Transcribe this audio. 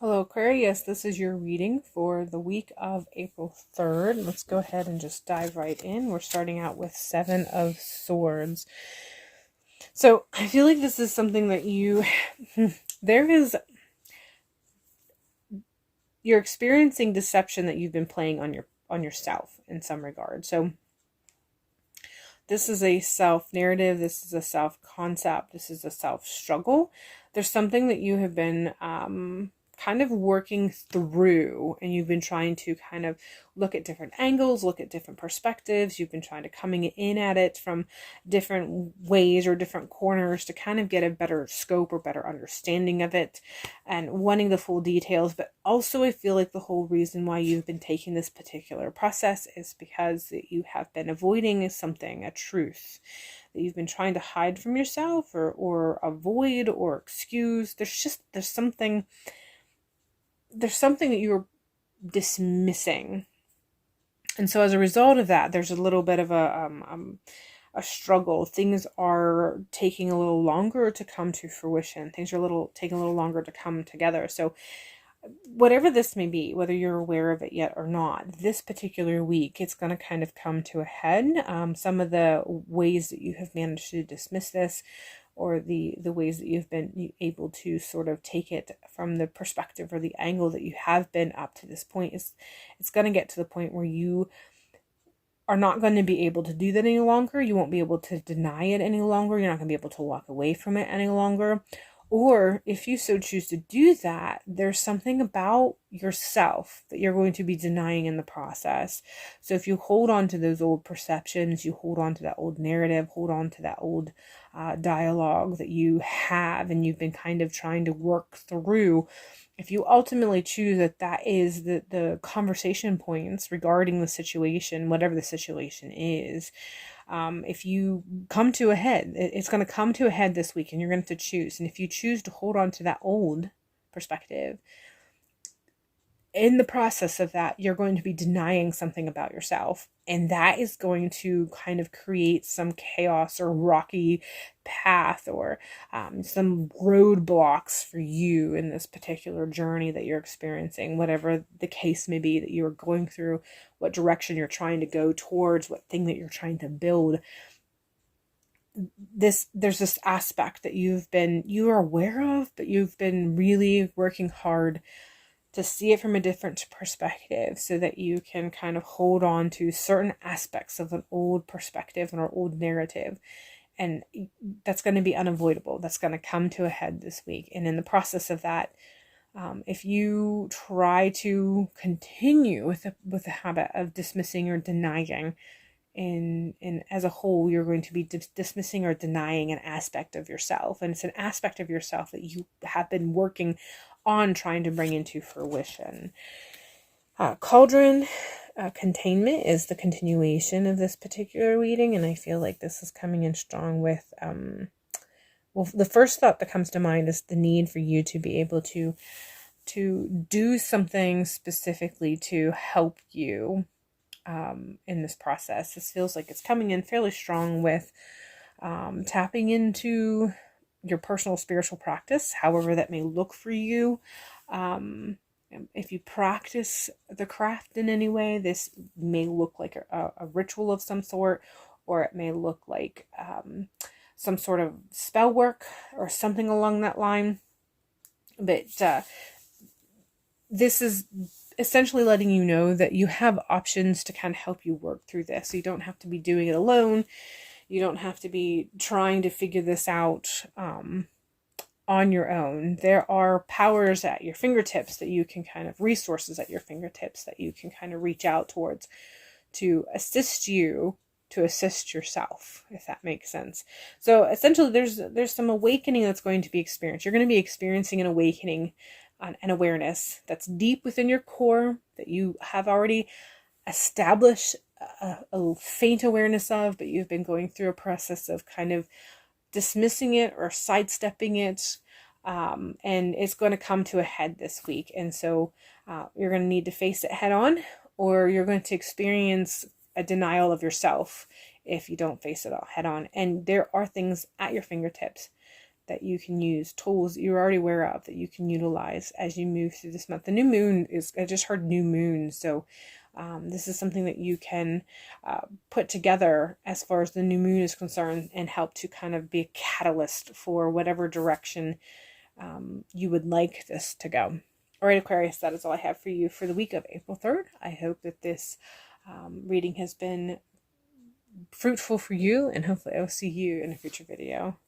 Hello, Aquarius. This is your reading for the week of April 3rd. Let's go ahead and just dive right in. We're starting out with Seven of Swords. So I feel like this is something that you're experiencing deception that you've been playing on yourself in some regard. So this is a self-narrative. This is a self-concept. This is a self-struggle. There's something that you have been kind of working through, and you've been trying to kind of look at different angles, look at different perspectives. You've been trying to coming in at it from different ways or different corners to kind of get a better scope or better understanding of it and wanting the full details. But also I feel like the whole reason why you've been taking this particular process is because you have been avoiding something, a truth that you've been trying to hide from yourself or avoid or excuse. There's something that you're dismissing. And so as a result of that, there's a little bit of a struggle. Things are taking a little longer to come to fruition. Things are taking a little longer to come together. So whatever this may be, whether you're aware of it yet or not, this particular week, it's going to kind of come to a head. Some of the ways that you have managed to dismiss this, or the ways that you've been able to sort of take it from the perspective or the angle that you have been up to this point, it's going to get to the point where you are not going to be able to do that any longer. You won't be able to deny it any longer. You're not going to be able to walk away from it any longer. Or if you so choose to do that, there's something about yourself that you're going to be denying in the process. So if you hold on to those old perceptions, you hold on to that old narrative, hold on to that old dialogue that you have and you've been kind of trying to work through, if you ultimately choose that is the conversation points regarding the situation, whatever the situation is, if you come to a head, it's going to come to a head this week and you're going to have to choose. And if you choose to hold on to that old perspective, in the process of that, you're going to be denying something about yourself. And that is going to kind of create some chaos or rocky path or some roadblocks for you in this particular journey that you're experiencing, whatever the case may be that you're going through, what direction you're trying to go towards, what thing that you're trying to build. There's this aspect that you are aware of, but you've been really working hard to see it from a different perspective so that you can kind of hold on to certain aspects of an old perspective and our old narrative. And that's going to be unavoidable. That's going to come to a head this week. And in the process of that, if you try to continue with the habit of dismissing or denying, and as a whole, you're going to be dismissing or denying an aspect of yourself. And it's an aspect of yourself that you have been working on trying to bring into fruition. Cauldron containment is the continuation of this particular reading, and I feel like this is coming in strong with well, the first thought that comes to mind is the need for you to be able to do something specifically to help you in this process. This feels like it's coming in fairly strong with tapping into your personal spiritual practice, however that may look for you. If you practice the craft in any way, this may look like a ritual of some sort, or it may look like some sort of spell work or something along that line. But this is essentially letting you know that you have options to kind of help you work through this. So you don't have to be doing it alone. You don't have to be trying to figure this out on your own. There are powers at your fingertips that you can resources at your fingertips that you can kind of reach out towards to assist you to assist yourself, if that makes sense. So essentially there's some awakening that's going to be experienced. You're going to be experiencing an awakening, an awareness that's deep within your core that you have already established a faint awareness of, but you've been going through a process of kind of dismissing it or sidestepping it, and it's going to come to a head this week. And so you're going to need to face it head on, or you're going to experience a denial of yourself if you don't face it all head on. And there are things at your fingertips that you can use, tools that you're already aware of that you can utilize as you move through this month. The new moon is, I just heard new moon, so this is something that you can put together as far as the new moon is concerned and help to kind of be a catalyst for whatever direction you would like this to go. All right, Aquarius, that is all I have for you for the week of April 3rd. I hope that this reading has been fruitful for you, and hopefully I'll see you in a future video.